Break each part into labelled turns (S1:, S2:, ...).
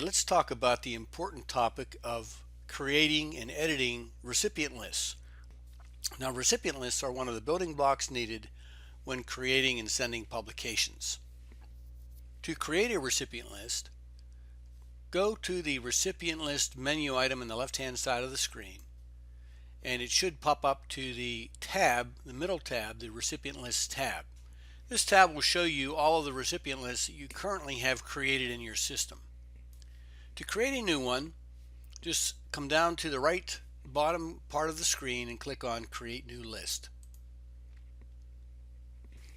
S1: Let's talk about the important topic of creating and editing recipient lists. Now, recipient lists are one of the building blocks needed when creating and sending publications. To create a recipient list, go to the recipient list menu item on the left-hand side of the screen, and it should pop up to the tab, the middle tab, the recipient lists tab. This tab will show you all of the recipient lists that you currently have created in your system. To create a new one, just come down to the right bottom part of the screen and click on Create New List.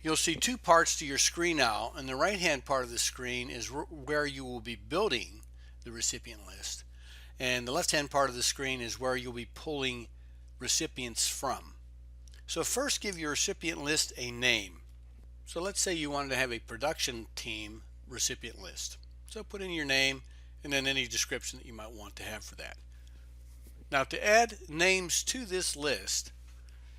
S1: You'll see two parts to your screen now. In the right hand part of the screen is where you will be building the recipient list, and the left hand part of the screen is where you'll be pulling recipients from. So first, give your recipient list a name. So let's say you wanted to have a production team recipient list. So put in your name and then any description that you might want to have for that. Now, to add names to this list,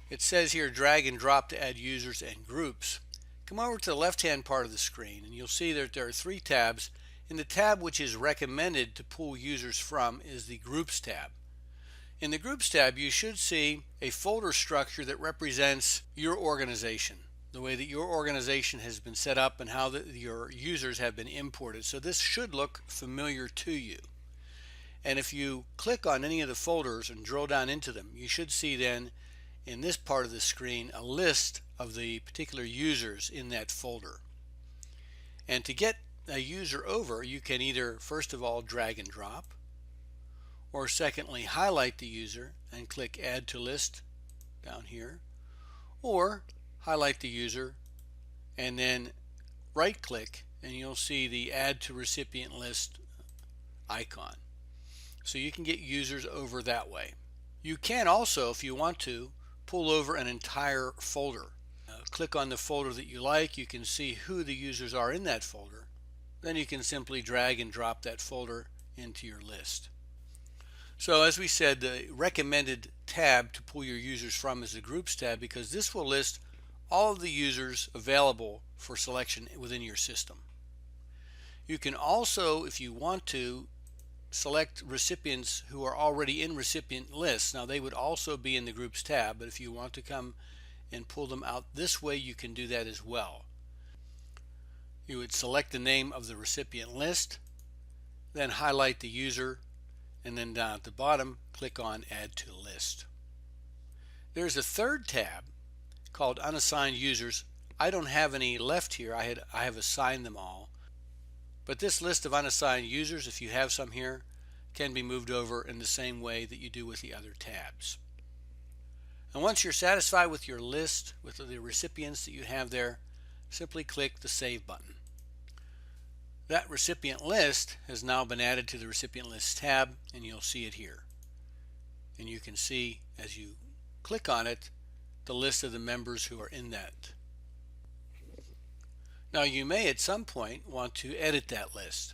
S1: it says here drag and drop to add users and groups. Come over to the left hand part of the screen and you'll see that there are three tabs, and the tab which is recommended to pull users from is the Groups tab. In the Groups tab, you should see a folder structure that represents your organization, the way that your organization has been set up and how your users have been imported. So this should look familiar to you. And if you click on any of the folders and drill down into them, you should see then in this part of the screen a list of the particular users in that folder. And to get a user over, you can either first of all drag and drop, or secondly highlight the user and click Add to List down here, or highlight the user and then right click and you'll see the Add to Recipient List icon. So you can get users over that way. You can also, if you want to, pull over an entire folder. Click on the folder that you like. You can see who the users are in that folder. Then you can simply drag and drop that folder into your list. So as we said, the recommended tab to pull your users from is the Groups tab, because this will list all of the users available for selection within your system. You can also, if you want to, select recipients who are already in recipient lists. Now they would also be in the Groups tab, but if you want to come and pull them out this way, you can do that as well. You would select the name of the recipient list, then highlight the user, and then down at the bottom click on Add to List. There's a third tab called Unassigned Users. I don't have any left here. I have assigned them all. But this list of unassigned users, if you have some here, can be moved over in the same way that you do with the other tabs. And once you're satisfied with your list, with the recipients that you have there, simply click the Save button. That recipient list has now been added to the Recipient List tab, and you'll see it here. And you can see as you click on it the list of the members who are in that. Now you may at some point want to edit that list.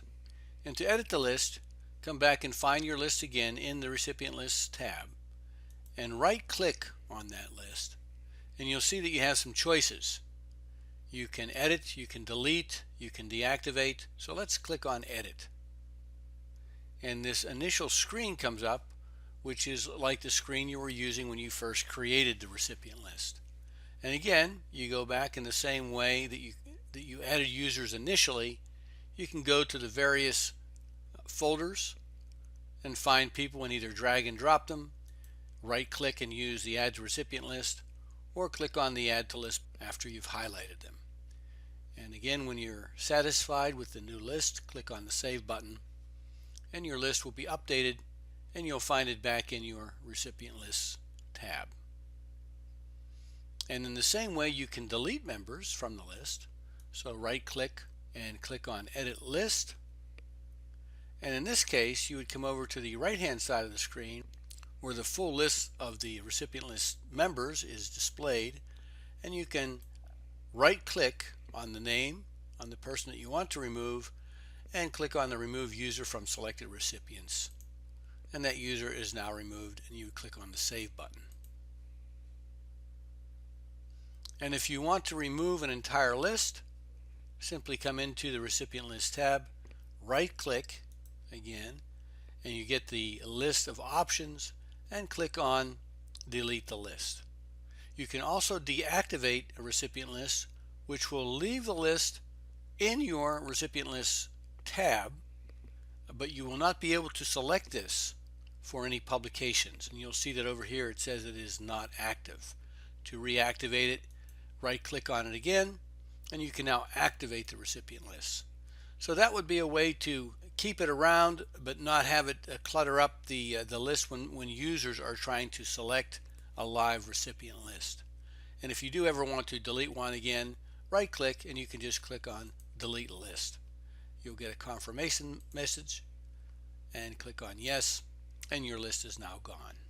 S1: And to edit the list, come back and find your list again in the Recipient List tab and right click on that list, and you'll see that you have some choices. You can edit, you can delete, you can deactivate. So let's click on Edit. And this initial screen comes up, which is like the screen you were using when you first created the recipient list. And again, you go back in the same way that you added users initially. You can go to the various folders and find people and either drag and drop them, right click and use the Add to Recipient List, or click on the Add to List after you've highlighted them. And again, when you're satisfied with the new list, click on the Save button and your list will be updated, and you'll find it back in your Recipient Lists tab. And in the same way, you can delete members from the list. So right click and click on Edit List, and in this case you would come over to the right hand side of the screen where the full list of the recipient list members is displayed, and you can right click on the name on the person that you want to remove and click on the Remove User from Selected Recipients, and that user is now removed, and you would click on the Save button. And if you want to remove an entire list, simply come into the Recipient List tab, right click again, and you get the list of options, and click on delete the list. You can also deactivate a recipient list, which will leave the list in your recipient list tab, but you will not be able to select this for any publications, and you'll see that over here it says it is not active. To reactivate it, right click on it again, and you can now activate the recipient list. So that would be a way to keep it around but not have it clutter up the list when users are trying to select a live recipient list. And if you do ever want to delete one again, right click and you can just click on delete list. You'll get a confirmation message and click on yes, and your list is now gone.